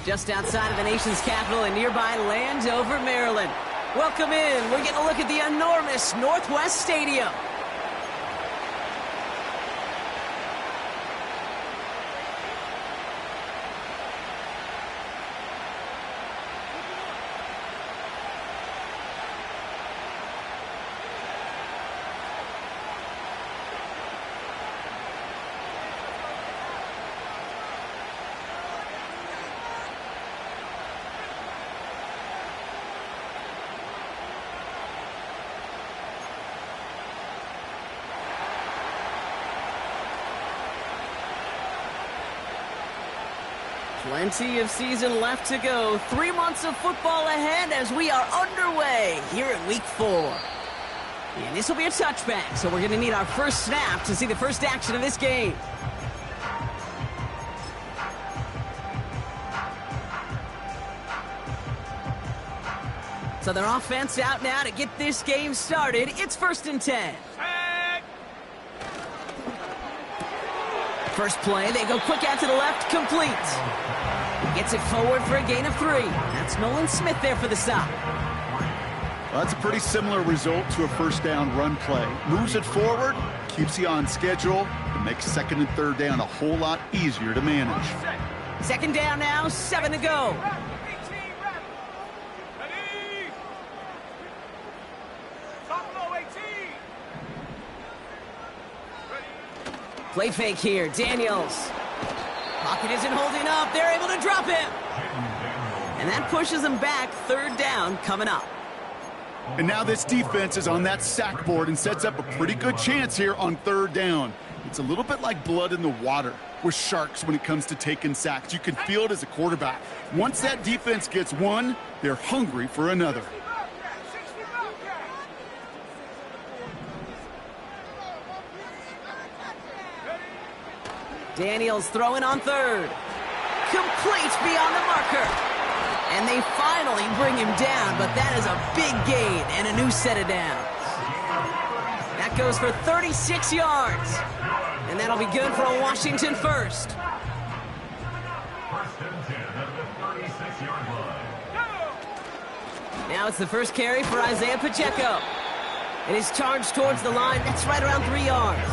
Just outside of the nation's capital in nearby Landover, Maryland. Welcome in. We're getting a look at the enormous Northwest Stadium. Plenty of season left to go. 3 months of football ahead as we are underway here in Week 4. And this will be a touchback, so we're going to need our first snap to see the first action of this game. So their offense out now to get this game started. It's 1st and 10. First play, they go quick out to the left, complete. Gets it forward for a gain of 3. That's Nolan Smith there for the stop. Well, that's a pretty similar result to a first down run play. Moves it forward, keeps you on schedule, and makes 2nd and 3rd down a whole lot easier to manage. 2nd down now, 7 to go. Play fake here, Daniels. Pocket isn't holding up. They're able to drop him. And that pushes them back. 3rd down coming up. And now this defense is on that sack board and sets up a pretty good chance here on 3rd down. It's a little bit like blood in the water with sharks when it comes to taking sacks. You can feel it as a quarterback. Once that defense gets one, they're hungry for another. Daniels throwing on 3rd. Complete beyond the marker. And they finally bring him down, but that is a big gain and a new set of downs. That goes for 36 yards. And that'll be good for a Washington first. Now it's the first carry for Isaiah Pacheco. It is charged towards the line. That's right around 3 yards.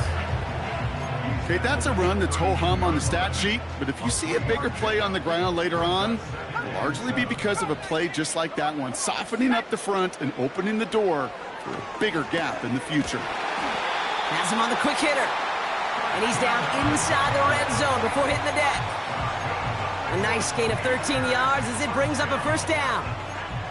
Okay, that's a run that's ho-hum on the stat sheet, but if you see a bigger play on the ground later on, it'll largely be because of a play just like that one, softening up the front and opening the door for a bigger gap in the future. Has him on the quick hitter, and he's down inside the red zone before hitting the deck. A nice gain of 13 yards as it brings up a first down.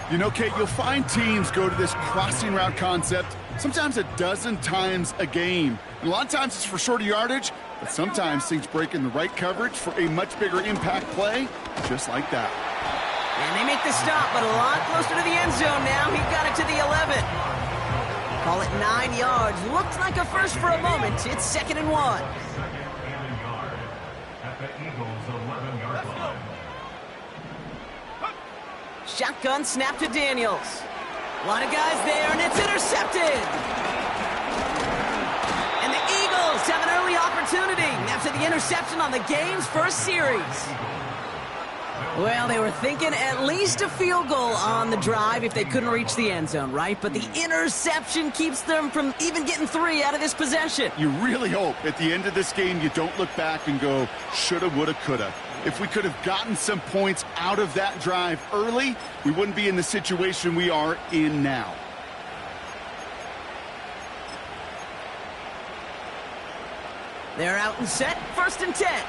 You know, Kate, you'll find teams go to this crossing route concept sometimes a dozen times a game. And a lot of times it's for shorter yardage, but sometimes things break in the right coverage for a much bigger impact play, just like that. And they make the stop, but a lot closer to the end zone now. He got it to the 11. Call it 9 yards. Looked like a first for a moment. It's 2nd and 1. Shotgun snap to Daniels. A lot of guys there, and it's intercepted. And the Eagles have an early opportunity after the interception on the game's first series. Well, they were thinking at least a field goal on the drive if they couldn't reach the end zone, right? But the interception keeps them from even getting 3 out of this possession. You really hope at the end of this game you don't look back and go, shoulda, woulda, coulda. If we could have gotten some points out of that drive early, we wouldn't be in the situation we are in now. They're out and set, 1st and 10.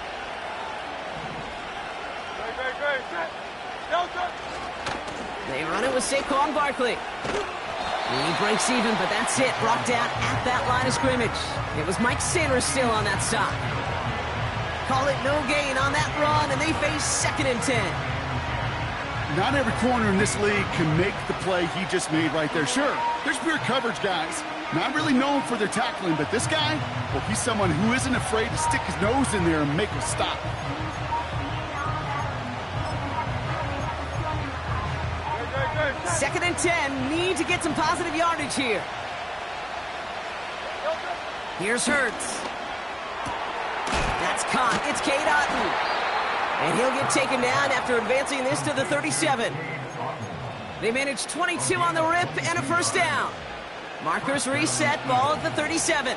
They run it with Saquon Barkley. He breaks even, but that's it. Brought down at that line of scrimmage. It was Mike Sanders still on that stop. Call it no gain on that run, and they face 2nd and 10. Not every corner in this league can make the play he just made right there. Sure, there's pure coverage guys. Not really known for their tackling, but this guy, well, he's someone who isn't afraid to stick his nose in there and make a stop. Second and 10, need to get some positive yardage here. Here's Hurts. That's caught. It's Cade Otton. And he'll get taken down after advancing this to the 37. They managed 22 on the rip and a first down. Markers reset, ball at the 37.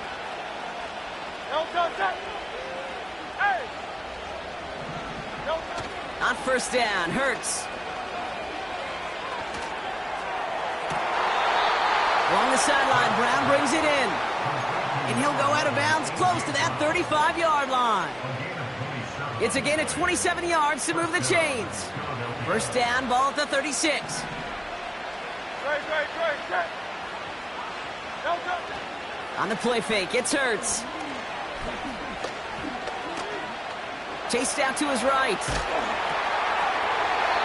On first down, Hurts. Along the sideline, Brown brings it in. And he'll go out of bounds close to that 35-yard line. It's a gain of 27 yards to move the chains. First down, ball at the 36. On the play fake, it's Hurts. Chased out to his right.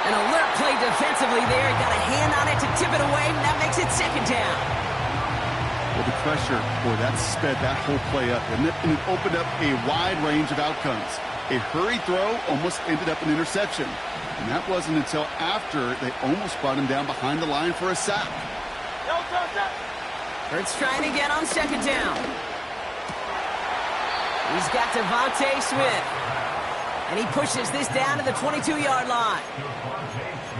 An alert play defensively there. He got a hand on it to tip it away, and that makes it second down. Well, the pressure, boy, that sped that whole play up, and it opened up a wide range of outcomes. A hurried throw almost ended up an interception. And that wasn't until after they almost brought him down behind the line for a sack. Hurts trying again on second down. He's got Devontae Smith. And he pushes this down to the 22-yard line.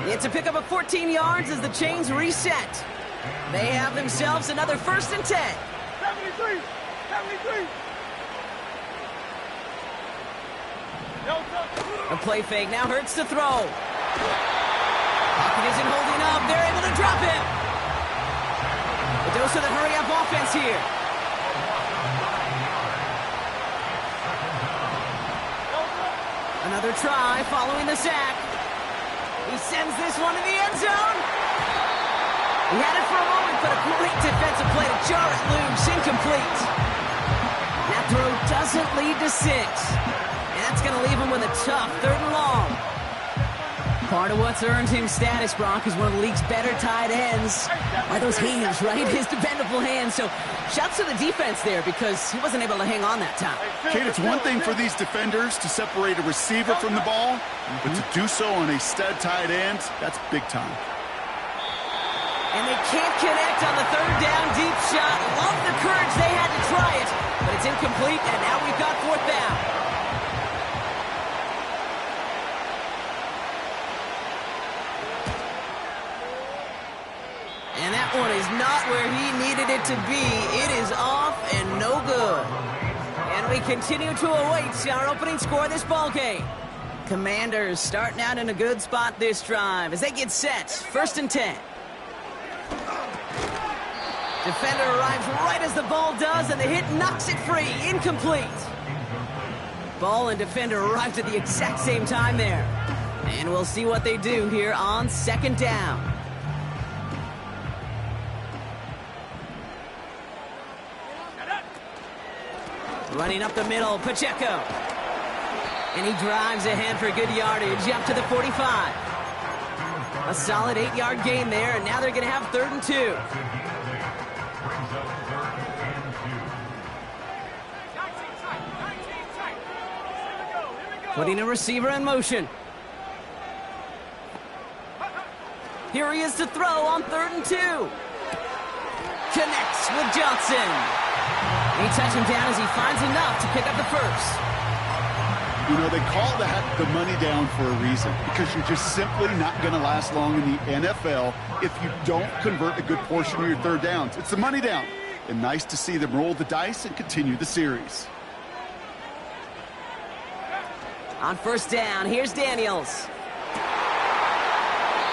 It's a pickup of 14 yards as the chains reset. They have themselves another first and 10. 73! A play fake, now Hurts to throw. Pocket isn't holding up, they're able to drop him. A dose of the hurry-up offense here. Another try following the sack. He sends this one to the end zone. He had it for a moment, but a great defensive play to jar it loose. Incomplete. That throw doesn't lead to 6. And that's going to leave him with a tough 3rd and long. Part of what's earned him status, Brock, is one of the league's better tight ends. Are those hands, right? His dependable hands. So shouts to the defense there because he wasn't able to hang on that time. Kate, it's one thing for these defenders to separate a receiver from the ball, but to do so on a stud tight end, that's big time. And they can't connect on the 3rd down deep shot. Love the courage they had to try it, but it's incomplete, and now we've got 4th down. And that one is not where he needed it to be. It is off and no good. And we continue to await our opening score of this ballgame. Commanders starting out in a good spot this drive as they get set. 1st and 10. Defender arrives right as the ball does, and the hit knocks it free. Incomplete. Ball and defender arrived at the exact same time there. And we'll see what they do here on 2nd down. Running up the middle, Pacheco. And he drives ahead for good yardage up to the 45. A solid 8-yard gain there, and now they're going to have 3rd and 2. Putting a receiver in motion. Here he is to throw on 3rd and 2. Connects with Johnson. He touches him down as he finds enough to pick up the first. You know, they call that the money down for a reason, because you're just simply not going to last long in the NFL if you don't convert a good portion of your 3rd downs. It's the money down. And nice to see them roll the dice and continue the series. On 1st down, here's Daniels.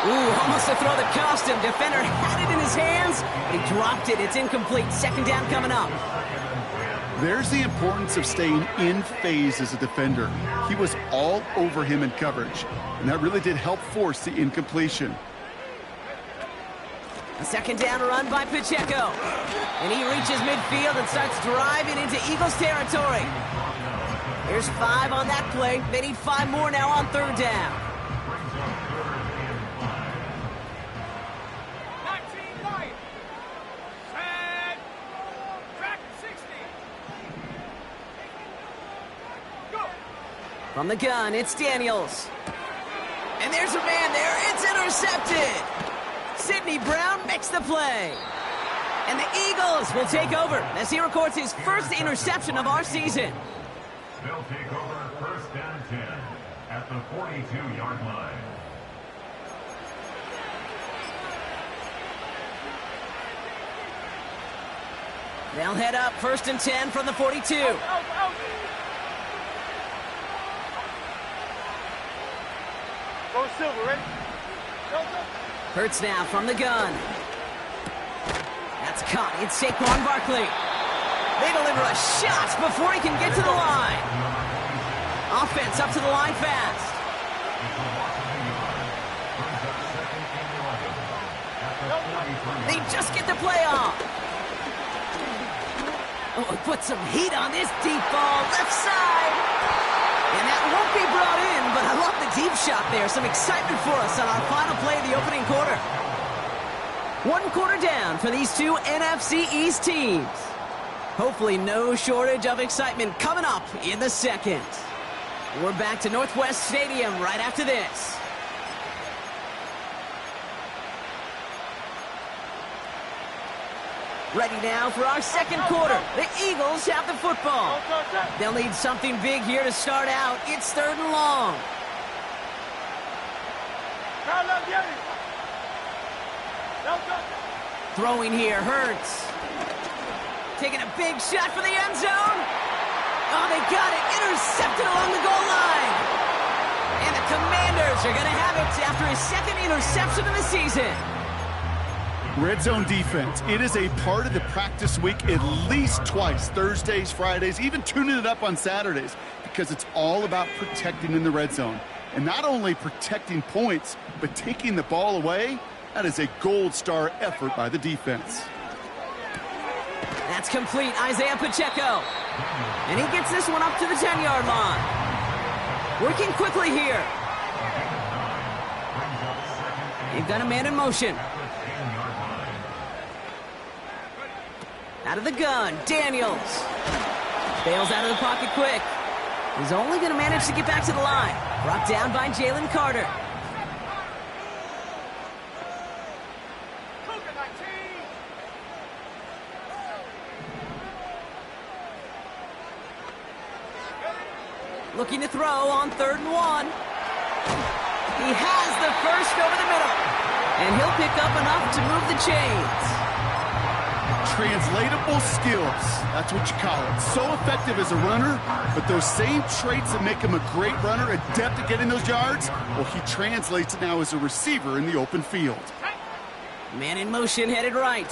Ooh, almost a throw that cost him. Defender had it in his hands, but he dropped it. It's incomplete. 2nd down coming up. There's the importance of staying in phase as a defender. He was all over him in coverage, and that really did help force the incompletion. A 2nd down run by Pacheco. And he reaches midfield and starts driving into Eagles territory. There's 5 on that play. They need 5 more now on 3rd down. From the gun, it's Daniels. And there's a man there. It's intercepted. Sidney Brown makes the play. And the Eagles will take over as he records his first interception of our season. They'll take over 1st and 10. at the 42-yard line. They'll head up 1st and 10 from the 42. Go Silver, ready? Hurts now from the gun. That's caught. It's Saquon Barkley. They deliver a shot before he can get to the line. Offense up to the line fast. They just get the play off. Oh, put some heat on this deep ball, left side. And that won't be brought in, but I love the deep shot there. Some excitement for us on our final play of the opening quarter. 1 quarter down for these two NFC East teams. Hopefully no shortage of excitement coming up in the second. We're back to Northwest Stadium right after this. Ready now for our second quarter. The Eagles have the football. They'll need something big here to start out. It's 3rd and long. Throwing here, Hurts. Taking a big shot for the end zone. Oh, they got it. Intercepted along the goal line. And the Commanders are going to have it after his 2nd interception of the season. Red zone defense. It is a part of the practice week at least twice. Thursdays, Fridays, even tuning it up on Saturdays, because it's all about protecting in the red zone. And not only protecting points, but taking the ball away. That is a gold star effort by the defense. That's complete. Isaiah Pacheco. And he gets this one up to the 10-yard line. Working quickly here. They've got a man in motion. Out of the gun, Daniels. Bails out of the pocket quick. He's only going to manage to get back to the line. Brought down by Jalen Carter. Looking to throw on 3rd and 1. He has the first over the middle. And he'll pick up enough to move the chains. Translatable skills. That's what you call it. So effective as a runner, but those same traits that make him a great runner, adept at getting those yards, well, he translates it now as a receiver in the open field. Man in motion, headed right.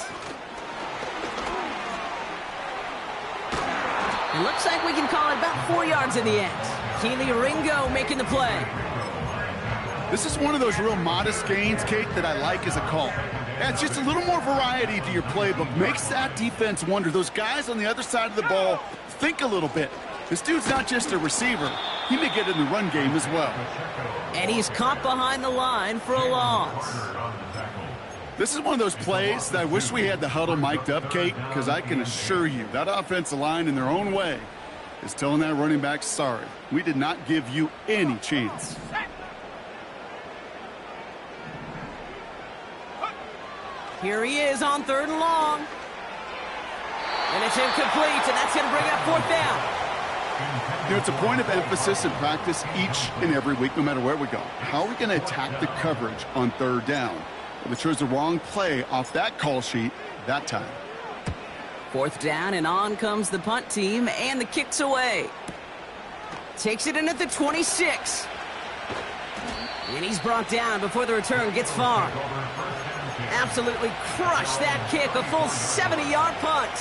It looks like we can call it about 4 yards in the end. Keely Ringo making the play. This is one of those real modest gains, Kate, that I like as a call. It's just a little more variety to your playbook. Makes that defense wonder. Those guys on the other side of the ball think a little bit. This dude's not just a receiver. He may get in the run game as well. And he's caught behind the line for a loss. This is one of those plays that I wish we had the huddle mic'd up, Kate, because I can assure you that offensive line in their own way is telling that running back, sorry, we did not give you any chance. Here he is on 3rd and long. And it's incomplete, and that's going to bring up 4th down. You know, it's a point of emphasis in practice each and every week, no matter where we go. How are we going to attack the coverage on 3rd down? Well, they chose the wrong play off that call sheet that time. 4th down, and on comes the punt team, and the kick's away. Takes it in at the 26. And he's brought down before the return gets far. Absolutely crushed that kick, a full 70-yard punt.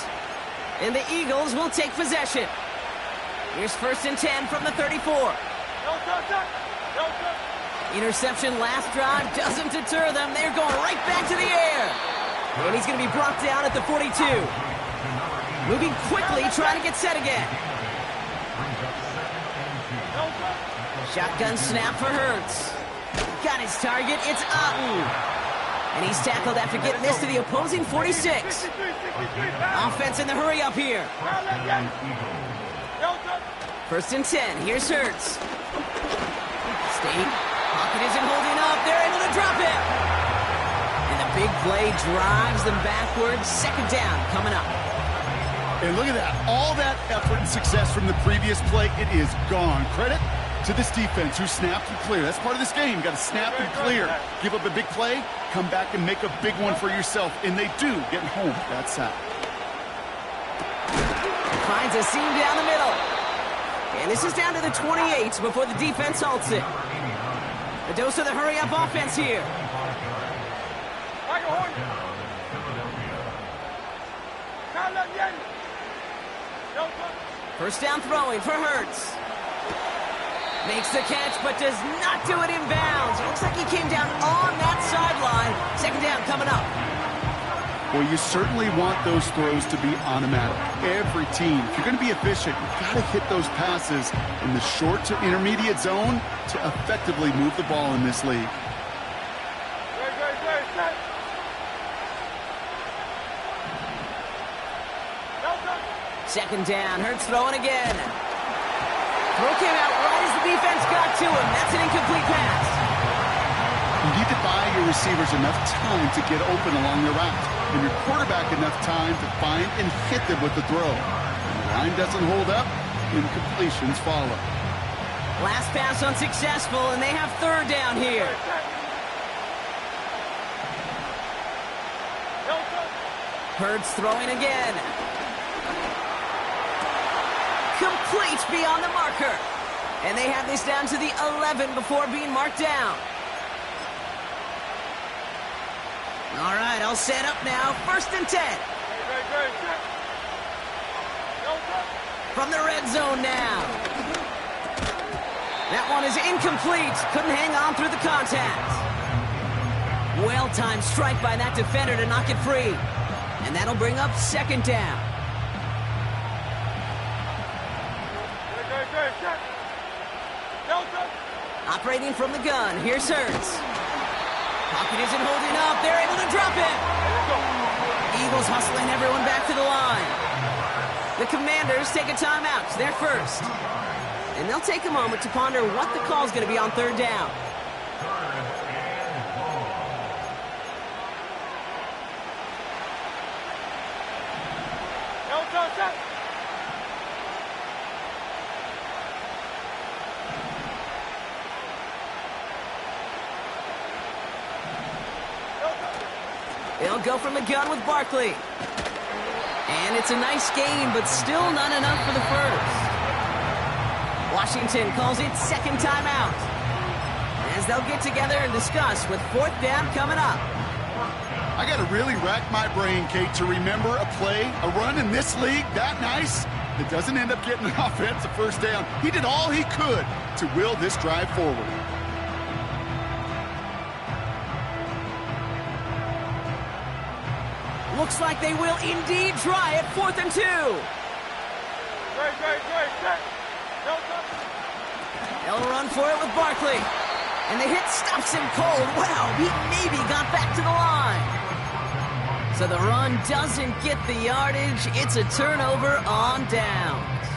And the Eagles will take possession. Here's 1st and 10 from the 34. Interception last drive doesn't deter them. They're going right back to the air. And he's going to be brought down at the 42. Moving quickly, trying to get set again. Shotgun snap for Hurts. Got his target. It's Otten. And he's tackled after getting this to the opposing 46. Offense in the hurry up here. 1st and 10. Here's Hurts. State. Pocket isn't holding up. They're able to drop it. And the big play drives them backwards. 2nd down coming up. And look at that. All that effort and success from the previous play, it is gone. Credit to this defense who snapped and clear. That's part of this game. You got to snap and clear. Give up a big play, come back and make a big one for yourself. And they do, getting home that sack. Finds a seam down the middle. And this is down to the 28 before the defense halts it. A dose of the hurry-up offense here. First down throwing for Hurts. Makes the catch, but does not do it in bounds. Looks like he came down on that sideline. Second down coming up. Well, you certainly want those throws to be automatic. Every team, if you're going to be efficient, you've got to hit those passes in the short to intermediate zone to effectively move the ball in this league. Second down, Hurts throwing again. Throw came out right as the defense got to him. That's an incomplete pass. You need to buy your receivers enough time to get open along their route, and your quarterback enough time to find and hit them with the throw. When the line doesn't hold up, incompletions follow. Last pass unsuccessful, and they have third down here. Hurts throwing again. Complete beyond the marker. And they have this down to the 11 before being marked down. All right, all set up now. First and 10. From the red zone now. That one is incomplete. Couldn't hang on through the contact. Well-timed strike by that defender to knock it free. And that'll bring up second down. Operating from the gun, here's Hurts. Pocket isn't holding up, they're able to drop it. Eagles hustling everyone back to the line. The Commanders take a timeout, they're first. And they'll take a moment to ponder what the call's going to be on third down. They'll go from the gun with Barkley. And it's a nice gain, but still not enough for the first. Washington calls it second timeout, as they'll get together and discuss with fourth down coming up. I got to really rack my brain, Kate, to remember a play, a run in this league that nice that doesn't end up getting an offensive first down. He did all he could to will this drive forward. Looks like they will indeed try it. 4th and 2. They'll run for it with Barkley. And the hit stops him cold. Wow, he maybe got back to the line. So the run doesn't get the yardage. It's a turnover on downs.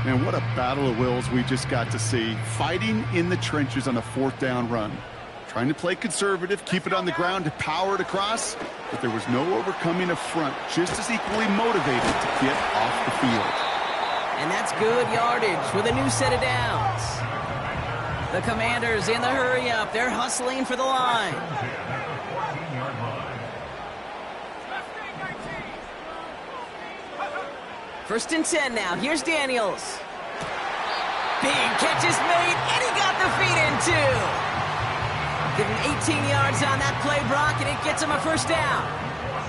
Man, what a battle of wills we just got to see. Fighting in the trenches on a fourth down run. Trying to play conservative, keep it on the ground to power it across, but there was no overcoming a front, just as equally motivated to get off the field. And that's good yardage with a new set of downs. The Commanders in the hurry-up. They're hustling for the line. First and 10 now. Here's Daniels. Big catch is made, and he got the feet in, too. Give him 18 yards on that play, Brock, and it gets him a first down.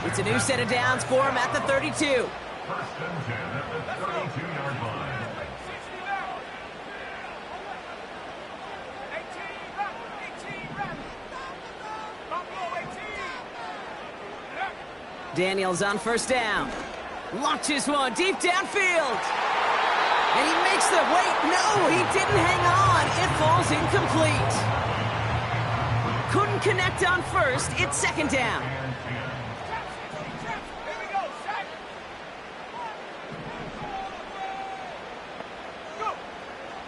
It's a new set of downs for him at the 32. First and 10 at the 32-yard line. Daniels on first down. Launches one deep downfield. And he makes the wait. No, he didn't hang on. It falls incomplete. Couldn't connect on first. It's second down.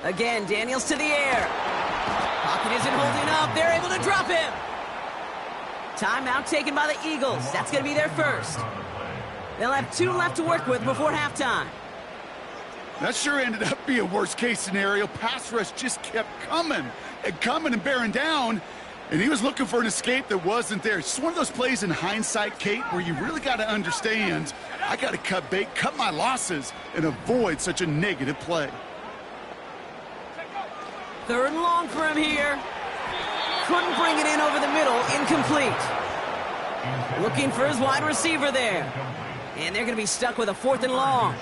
Again, Daniels to the air. Pocket isn't holding up. They're able to drop him. Timeout taken by the Eagles. That's going to be their first. They'll have 2 left to work with before halftime. That sure ended up being worst-case scenario. Pass rush just kept coming and bearing down, and he was looking for an escape that wasn't there. It's just one of those plays in hindsight, Kate, where you really got to understand, I got to cut bait, cut my losses, and avoid such a negative play. 3rd and long for him here. Couldn't bring it in over the middle. Incomplete. Looking for his wide receiver there. And they're going to be stuck with a 4th and long.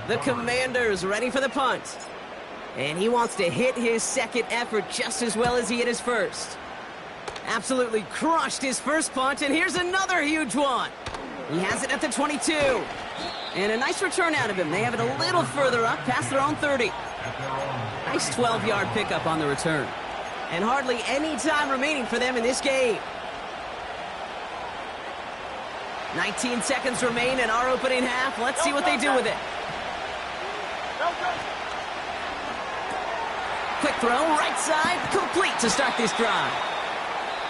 The Commanders ready for the punt. And he wants to hit his second effort just as well as he hit his first. Absolutely crushed his first punt, and here's another huge one. He has it at the 22. And a nice return out of him. They have it a little further up, past their own 30. Nice 12-yard pickup on the return. And hardly any time remaining for them in this game. 19 seconds remain in our opening half. Let's see what they do with it. Quick throw, right side, complete to start this drive.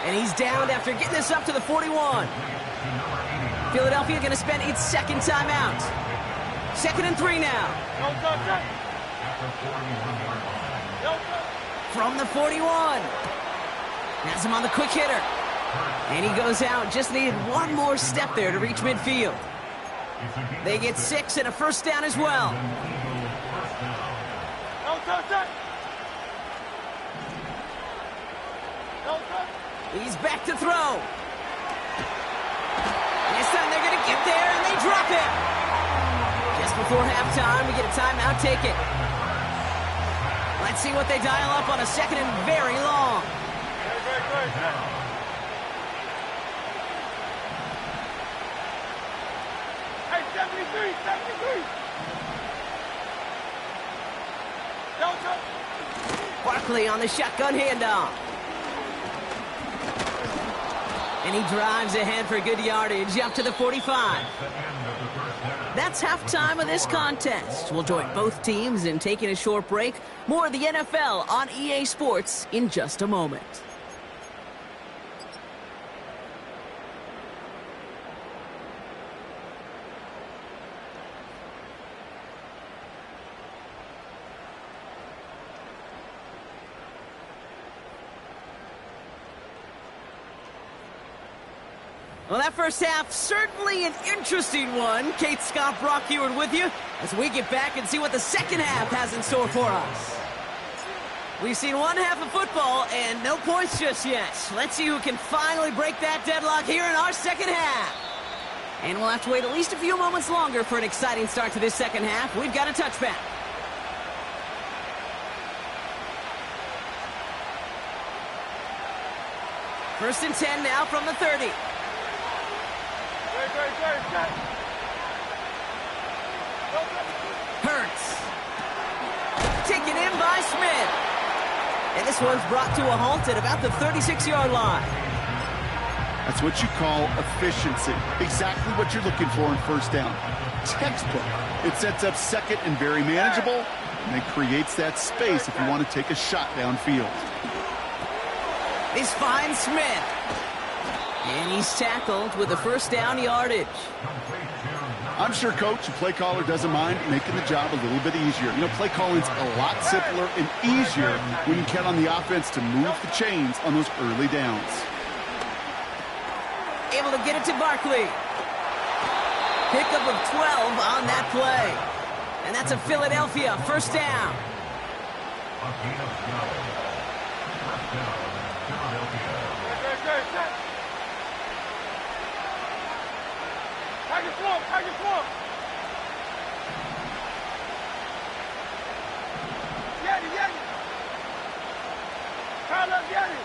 And he's downed after getting this up to the 41. Philadelphia going to spend its second timeout. 2nd and 3 now. From the 41. Has him on the quick hitter. And he goes out. Just needed one more step there to reach midfield. They get 6 and a first down as well. He's back to throw. This time they're going to get there, and they drop it. Just before halftime, we get a timeout. Take it. Let's see what they dial up on a 2nd and very long. Hey, 73. Barkley on the shotgun handoff. And he drives ahead for good yardage up to the 45. That's halftime of this contest. We'll join both teams in taking a short break. More of the NFL on EA Sports in just a moment. Well, that first half, certainly an interesting one. Kate, Scott, Brock Heward with you as we get back and see what the second half has in store for us. We've seen one half of football and no points just yet. Let's see who can finally break that deadlock here in our second half. And we'll have to wait at least a few moments longer for an exciting start to this second half. We've got a touchback. First and 10 now from the 30. Hurts. Taken in by Smith. And this one's brought to a halt at about the 36-yard line. That's what you call efficiency. Exactly what you're looking for in first down. Textbook. It sets up second and very manageable, and it creates that space if you want to take a shot downfield. This finds Smith. And he's tackled with a first down yardage. I'm sure coach and play caller doesn't mind making the job a little bit easier. You know, play calling's a lot simpler and easier when you count on the offense to move the chains on those early downs. Able to get it to Barkley. Pickup of 12 on that play. And that's a Philadelphia first down. Target swamp. Yeti. Kyle up Yeti.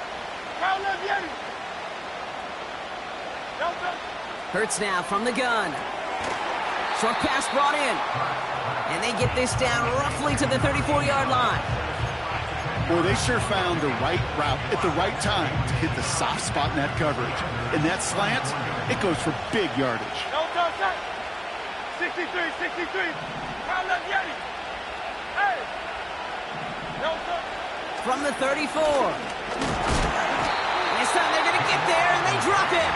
Hurts now from the gun. Short pass brought in. And they get this down roughly to the 34-yard line. Boy, they sure found the right route at the right time to hit the soft spot in that coverage. And that slant, it goes for big yardage. 63. Kyle up Yeti. Hey. From the 34. This time they're going to get there, and they drop it.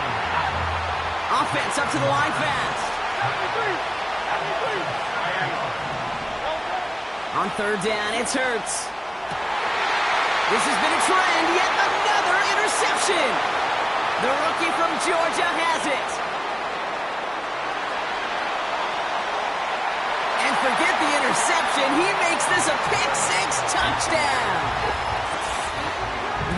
Offense up to the line fast. On third down, it's Hurts. This has been a trend, yet another interception. The rookie from Georgia has it. And forget the interception, he makes this a pick-six touchdown.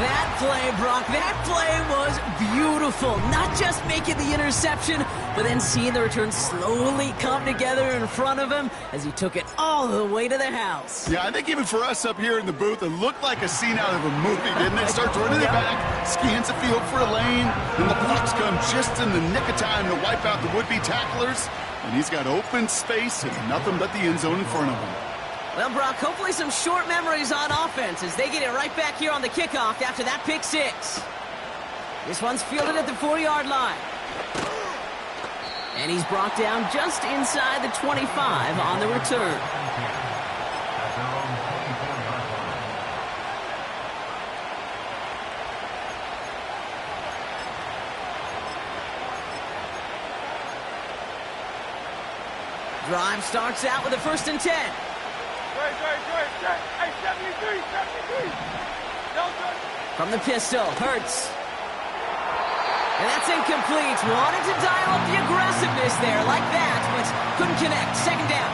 That play, Brock, that play was beautiful. Not just making the interception, but then seeing the return slowly come together in front of him as he took it all the way to the house. Yeah, I think even for us up here in the booth, it looked like a scene out of a movie, didn't it? Starts running it back, scans the field for a lane, and the blocks come just in the nick of time to wipe out the would-be tacklers. And he's got open space and nothing but the end zone in front of him. Well, Brock, hopefully some short memories on offense as they get it right back here on the kickoff after that pick six. This one's fielded at the 4-yard line. And he's brought down just inside the 25 on the return. Drive starts out with a 1st and 10. Hey, 73. From the pistol, Hurts. And that's incomplete. Wanted to dial up the aggressiveness there like that, but couldn't connect. 2nd down.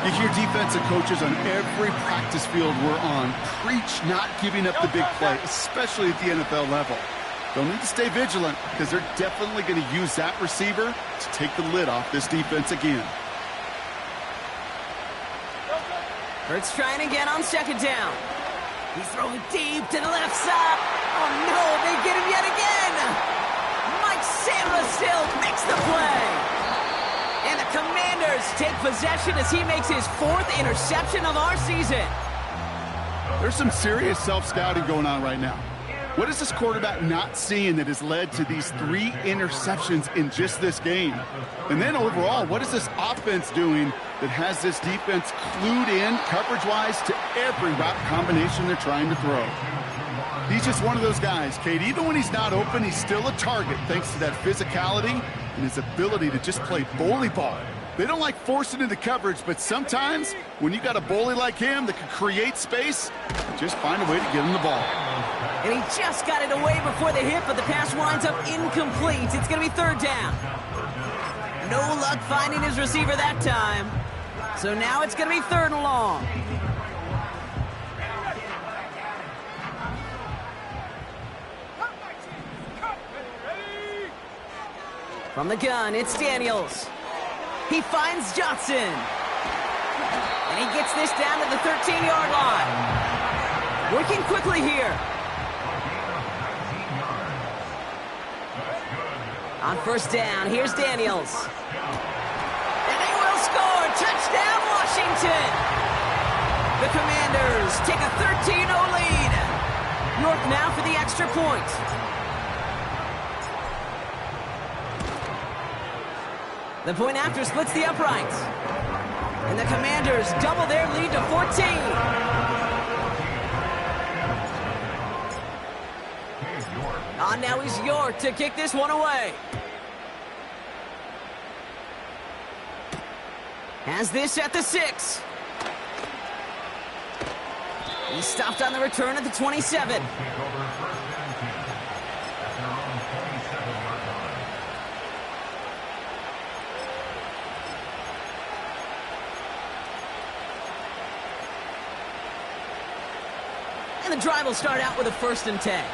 You hear defensive coaches on every practice field we're on preach not giving up the big play, especially at the NFL level. They'll need to stay vigilant because they're definitely going to use that receiver to take the lid off this defense again. Hurts trying again on 2nd down. He's throwing deep to the left side. Oh no, they get him yet again. Mike Samuelson makes the play. And the Commanders take possession as he makes his 4th interception of our season. There's some serious self-scouting going on right now. What is this quarterback not seeing that has led to these 3 interceptions in just this game? And then overall, what is this offense doing that has this defense clued in coverage-wise to every route combination they're trying to throw? He's just one of those guys, Kate. Even when he's not open, he's still a target thanks to that physicality and his ability to just play bully ball. They don't like forcing into coverage, but sometimes when you got a bully like him that can create space, just find a way to get him the ball. And he just got it away before the hit, but the pass winds up incomplete. It's going to be 3rd down. No luck finding his receiver that time. So now it's going to be 3rd and long. From the gun, it's Daniels. He finds Johnson. And he gets this down to the 13-yard line. Working quickly here. On 1st down, here's Daniels. And they will score. Touchdown, Washington. The Commanders take a 13-0 lead. North now for the extra point. The point after splits the uprights. And the Commanders double their lead to 14. On now is York to kick this one away. Has this at the 6. He stopped on the return at the 27. And the drive will start out with a 1st and 10.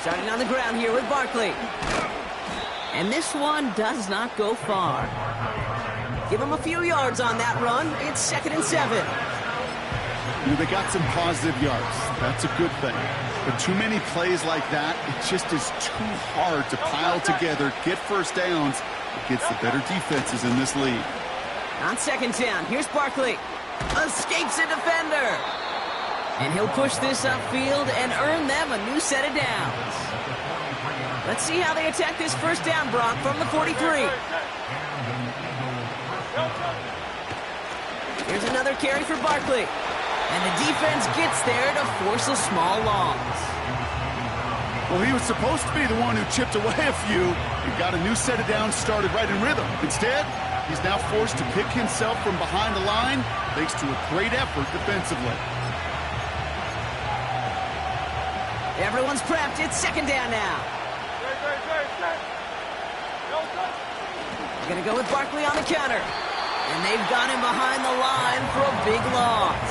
Starting on the ground here with Barkley. And this one does not go far. Give him a few yards on that run. It's 2nd and 7. You know, they got some positive yards. That's a good thing. But too many plays like that, it just is too hard to pile together, get 1st downs against the better defenses in this league. On 2nd down, here's Barkley. Escapes a defender. And he'll push this upfield and earn them a new set of downs. Let's see how they attack this 1st down, Brock, from the 43. Here's another carry for Barkley. And the defense gets there to force a small loss. Well, he was supposed to be the one who chipped away a few and got a new set of downs started right in rhythm. Instead, He's now forced to pick himself from behind the line, thanks to a great effort defensively. Everyone's prepped. It's second down now. They're going to go with Barkley on the counter. And they've got him behind the line for a big loss.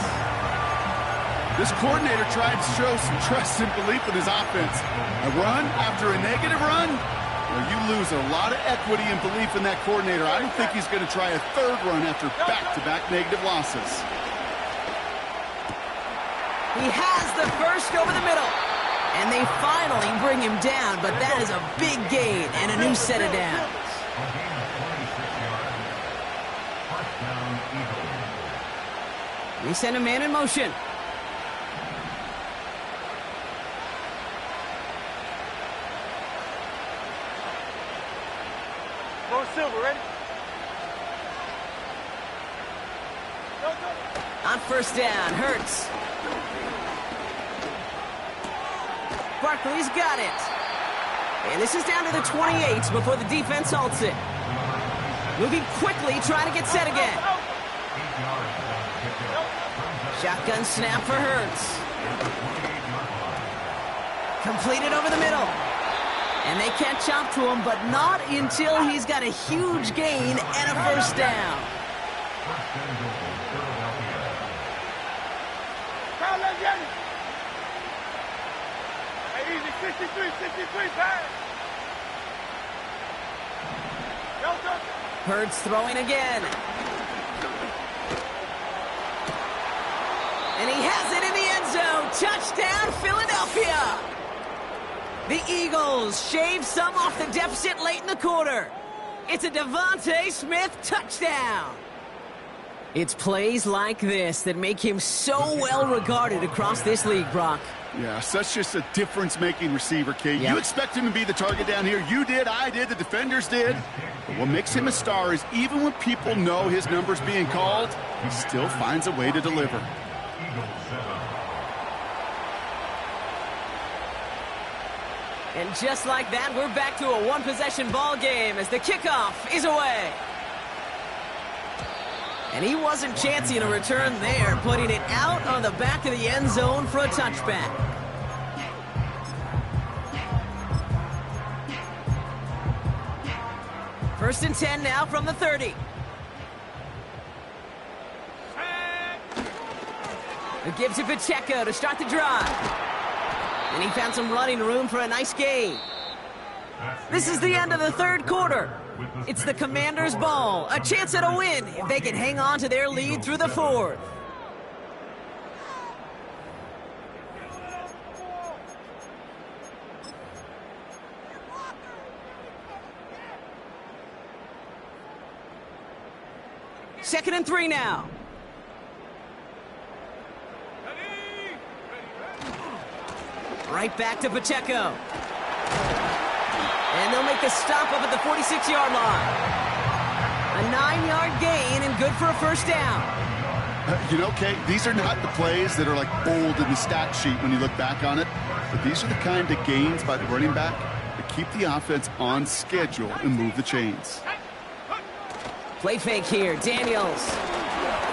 This coordinator tried to show some trust and belief in his offense. A run after a negative run? Well, you lose a lot of equity and belief in that coordinator. I don't think he's going to try a third run after back-to-back negative losses. He has the first over the middle. And they finally bring him down, but that is a big gain and a new set of downs. We send a man in motion. Go Silver, ready? On first down, Hurts. Barkley's got it. And this is down to the 28 before the defense halts it. Moving quickly, trying to get set again. Shotgun snap for Hurts. Completed over the middle. And they catch up to him, but not until he's got a huge gain and a first down. Hey, easy, 63, pass. Hurts throwing again. And he has it in the end zone. Touchdown, Philadelphia. The Eagles shave some off the deficit late in the quarter. It's a Devontae Smith touchdown. It's plays like this that make him so well regarded across this league, Brock. Yeah, such just a difference-making receiver, Kate. Yep. You expect him to be the target down here. You did, I did, the defenders did. But what makes him a star is even when people know his number's being called, he still finds a way to deliver. And just like that, we're back to a one-possession ball game as the kickoff is away. And he wasn't chancing a return there, putting it out on the back of the end zone for a touchback. First and 10 now from the 30. It gives it Pacheco to start the drive. And he found some running room for a nice gain. This is the end of the third quarter. It's the Commanders' ball. A chance at a win if they can hang on to their lead through the fourth. Second and 3 now. Right back to Pacheco. And they'll make the stop up at the 46-yard line. A 9-yard gain and good for a first down. You know, Kate, these are not the plays that are like bold in the stat sheet when you look back on it. But these are the kind of gains by the running back that keep the offense on schedule and move the chains. Play fake here. Daniels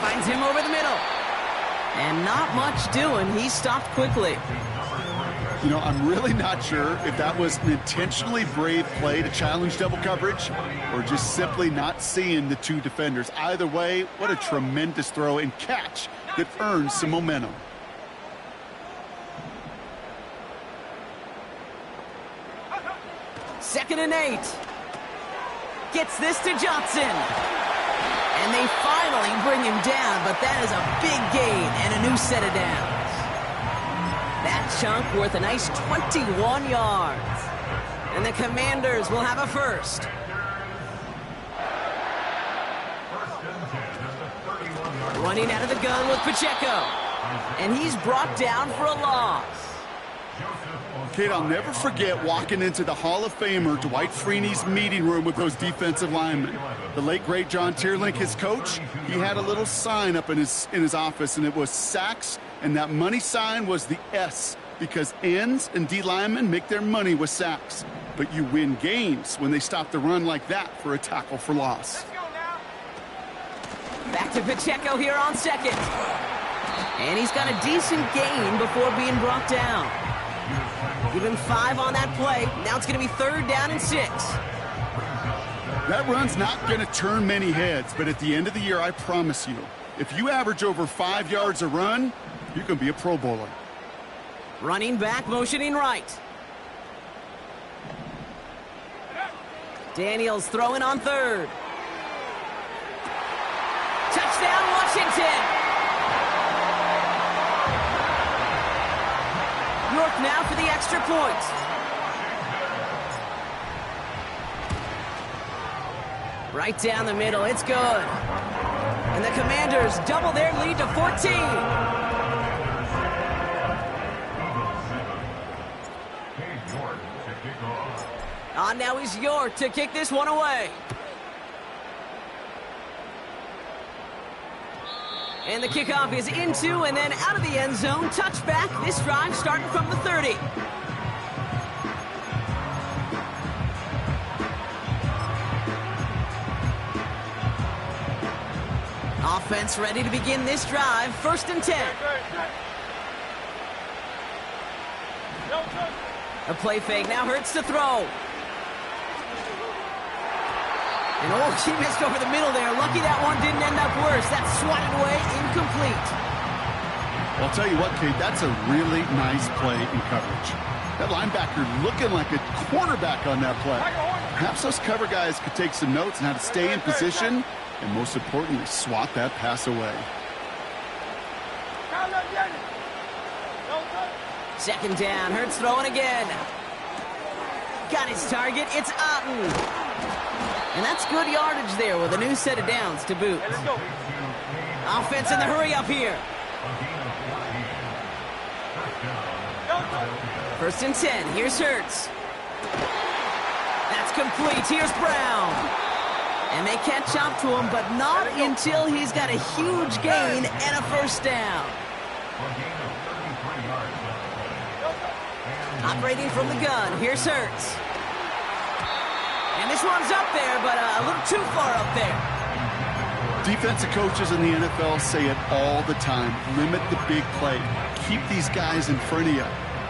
finds him over the middle. And not much doing. He stopped quickly. You know, I'm really not sure if that was an intentionally brave play to challenge double coverage or just simply not seeing the two defenders. Either way, what a tremendous throw and catch that earns some momentum. Second and 8. Gets this to Johnson. And they finally bring him down, but that is a big gain and a new set of downs. That chunk worth a nice 21 yards. And the Commanders will have a first. Running out of the gun with Pacheco. And he's brought down for a loss. Kate, I'll never forget walking into the Hall of Famer Dwight Freeney's meeting room with those defensive linemen. The late, great John Tierlink, his coach, he had a little sign up in his office, and it was sacks, and that money sign was the S, because ends and D linemen make their money with sacks. But you win games when they stop the run like that for a tackle for loss. Back to Pacheco here on second. And he's got a decent gain before being brought down. Give him 5 on that play. Now it's going to be 3rd down and 6. That run's not going to turn many heads, but at the end of the year, I promise you, if you average over 5 yards a run, you're going to be a Pro Bowler. Running back, motioning right. Daniels throwing on 3rd. Touchdown, Washington! York now for the extra point. Right down the middle, it's good. And the Commanders double their lead to 14. On now is York to kick this one away. And the kickoff is into and then out of the end zone. Touchback. This drive starting from the 30. Offense ready to begin this drive. 1st and 10. A play fake. Now Hurts to throw. And oh, she missed over the middle there. Lucky that one didn't end up worse. That's swatted away, incomplete. Well, I'll tell you what, Kate, that's a really nice play in coverage. That linebacker looking like a quarterback on that play. Perhaps those cover guys could take some notes on how to stay in position and, most importantly, swat that pass away. 2nd down. Hurts throwing again. Got his target. It's Otten. And that's good yardage there with a new set of downs to boot. Offense in the hurry up here. 1st and 10. Here's Hurts. That's complete. Here's Brown. And they catch up to him, but not until he's got a huge gain and a 1st down. Operating from the gun. Here's Hurts. And this one's up there, but a little too far up there. Defensive coaches in the NFL say it all the time. Limit the big play. Keep these guys in front of you.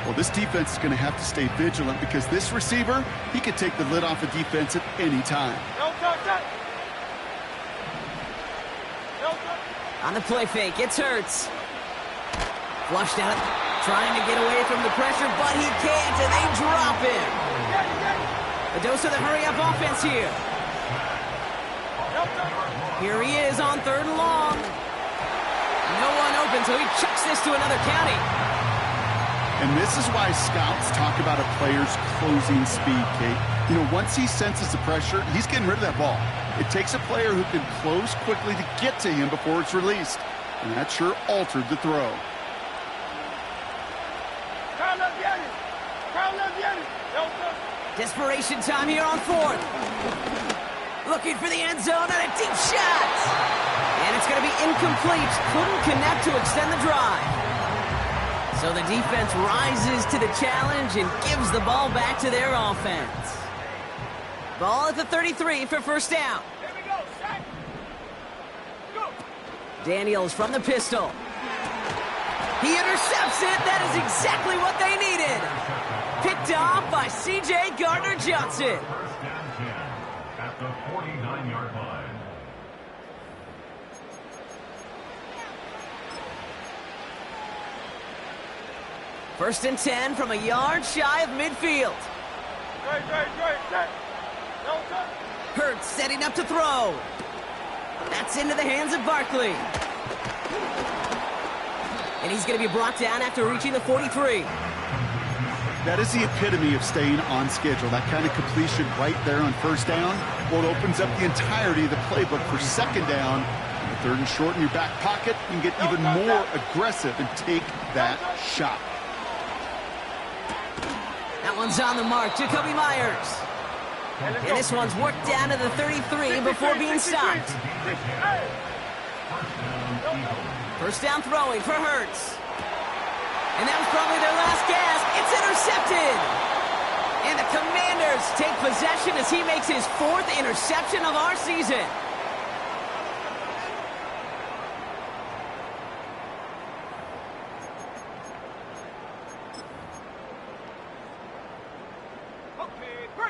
Well, this defense is going to have to stay vigilant because this receiver, he could take the lid off a defense at any time. On the play fake, it's Hurts. Flushed out, trying to get away from the pressure, but he can't, and they drop him. A dose of the hurry-up offense here. Here he is on 3rd and long. No one open, so he chucks this to another county. And this is why scouts talk about a player's closing speed, Kate. You know, once he senses the pressure, he's getting rid of that ball. It takes a player who can close quickly to get to him before it's released. And that sure altered the throw. Desperation time here on 4th. Looking for the end zone and a deep shot. And it's going to be incomplete. Couldn't connect to extend the drive. So the defense rises to the challenge and gives the ball back to their offense. Ball at the 33 for 1st down. Daniels from the pistol. He intercepts it. That is exactly what they needed. Picked off by C.J. Gardner-Johnson. 1st and 10 at the 49-yard line. First and 10 from a yard shy of midfield. Hurts setting up to throw. That's into the hands of Barkley. And he's going to be brought down after reaching the 43. That is the epitome of staying on schedule. That kind of completion right there on 1st down. Well, it opens up the entirety of the playbook for 2nd down. And the 3rd and short in your back pocket, you can get even more aggressive and take that shot. That one's on the mark. Jacoby Myers. And this one's worked down to the 33 before being stopped. 1st down throwing for Hurts. And that was probably their last gasp. It's intercepted. And the Commanders take possession as he makes his 4th interception of our season.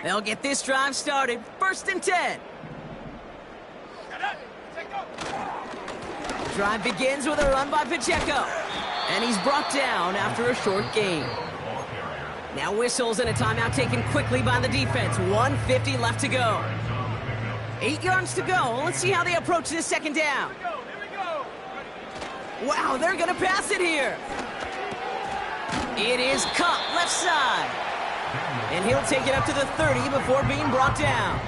They'll get this drive started. 1st and 10. Drive begins with a run by Pacheco. And he's brought down after a short gain. Now whistles and a timeout taken quickly by the defense. 1:50 left to go. 8 yards to go. Let's see how they approach this 2nd down. Wow, they're going to pass it here. It is Cup, left side. And he'll take it up to the 30 before being brought down.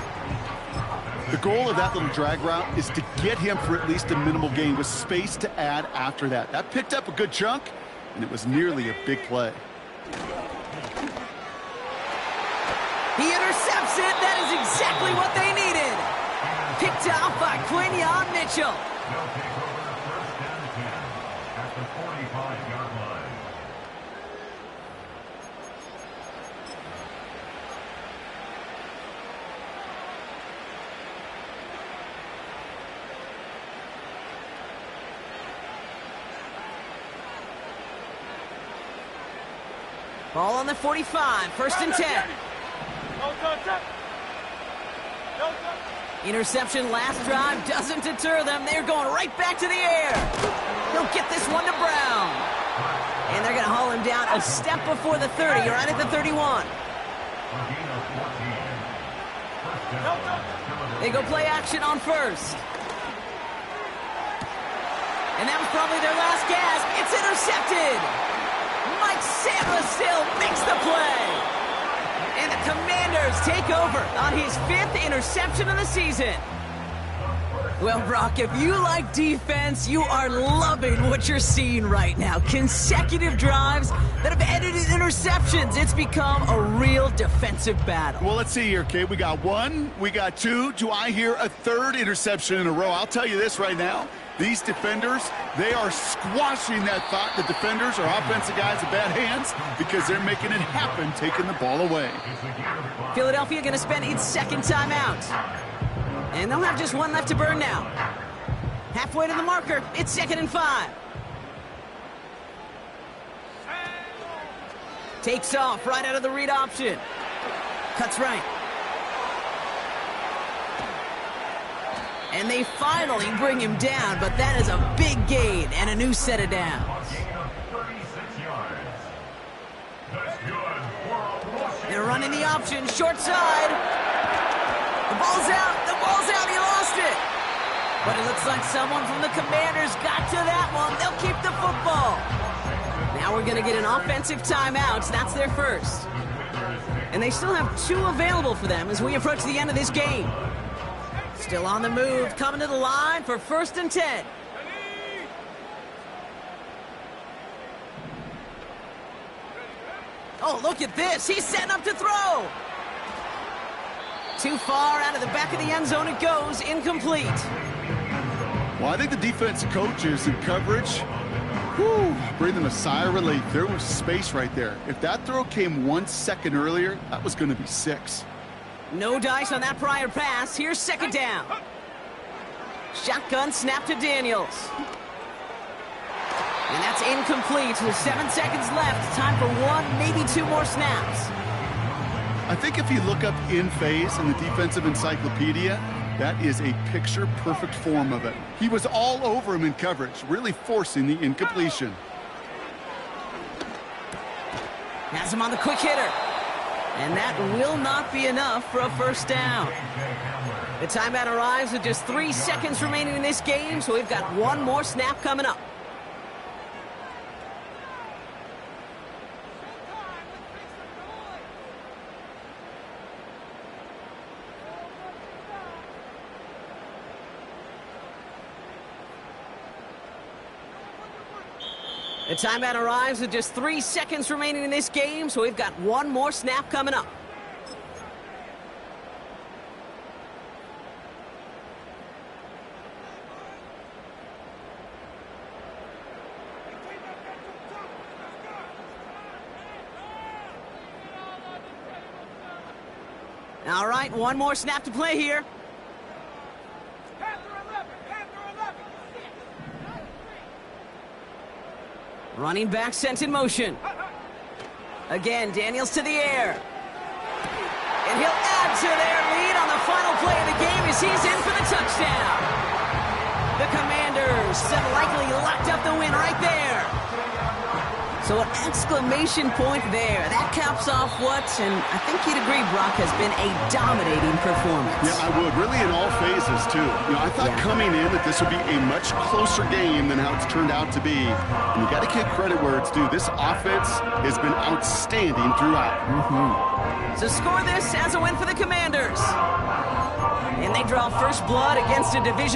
The goal of that little drag route is to get him for at least a minimal gain with space to add after that. That picked up a good chunk, and it was nearly a big play. He intercepts it. That is exactly what they needed. Picked off by Quinion Mitchell. They'll take over 1st and 10 at the 45-yard line. Ball on the 45, 1st and 10. Interception last drive doesn't deter them. They're going right back to the air. They'll get this one to Brown. And they're going to haul him down a step before the 30, right at the 31. They go play action on 1st. And that was probably their last gasp. It's intercepted. Mike Samuel makes the play. And the Commanders take over on his 5th interception of the season. Well, Brock, if you like defense, you are loving what you're seeing right now. Consecutive drives that have ended in interceptions. It's become a real defensive battle. Well, let's see here, Kate. We got 1, we got 2. Do I hear a 3rd interception in a row? I'll tell you this right now. These defenders, they are squashing that thought the defenders are offensive guys with bad hands because they're making it happen, taking the ball away. Philadelphia going to spend its 2nd timeout. And they'll have just 1 left to burn now. Halfway to the marker, it's 2nd and 5. Takes off right out of the read option. Cuts right. And they finally bring him down, but that is a big gain and a new set of downs. They're running the option, short side. The ball's out, he lost it. But it looks like someone from the Commanders got to that one. They'll keep the football. Now we're going to get an offensive timeout. That's their 1st. And they still have 2 available for them as we approach the end of this game. Still on the move, coming to the line for 1st and 10. Oh, look at this. He's setting up to throw. Too far out of the back of the end zone it goes, incomplete. Well, I think the defense coaches in coverage, breathe them a sigh of relief. There was space right there. If that throw came 1 second earlier, that was going to be 6. No dice on that prior pass. Here's 2nd down. Shotgun snap to Daniels. And that's incomplete with 7 seconds left. Time for 1, maybe 2 more snaps. I think if you look up in phase in the defensive encyclopedia, that is a picture-perfect form of it. He was all over him in coverage, really forcing the incompletion. Has him on the quick hitter. And that will not be enough for a 1st down. The timeout arrives with just 3 seconds remaining in this game, so we've got 1 more snap coming up. The timeout arrives with just 3 seconds remaining in this game, so we've got 1 more snap coming up. All right, 1 more snap to play here. Running back sent in motion. Again, Daniels to the air. And he'll add to their lead on the final play of the game as he's in for the touchdown. The Commanders have likely locked up the win right there. So an exclamation point there. That caps off what, and I think you'd agree, Brock, has been a dominating performance. Yeah, I would. Really in all phases, too. I thought coming in that this would be a much closer game than how it's turned out to be. And you got to give credit where it's due. This offense has been outstanding throughout. So score this as a win for the Commanders. And they draw first blood against a division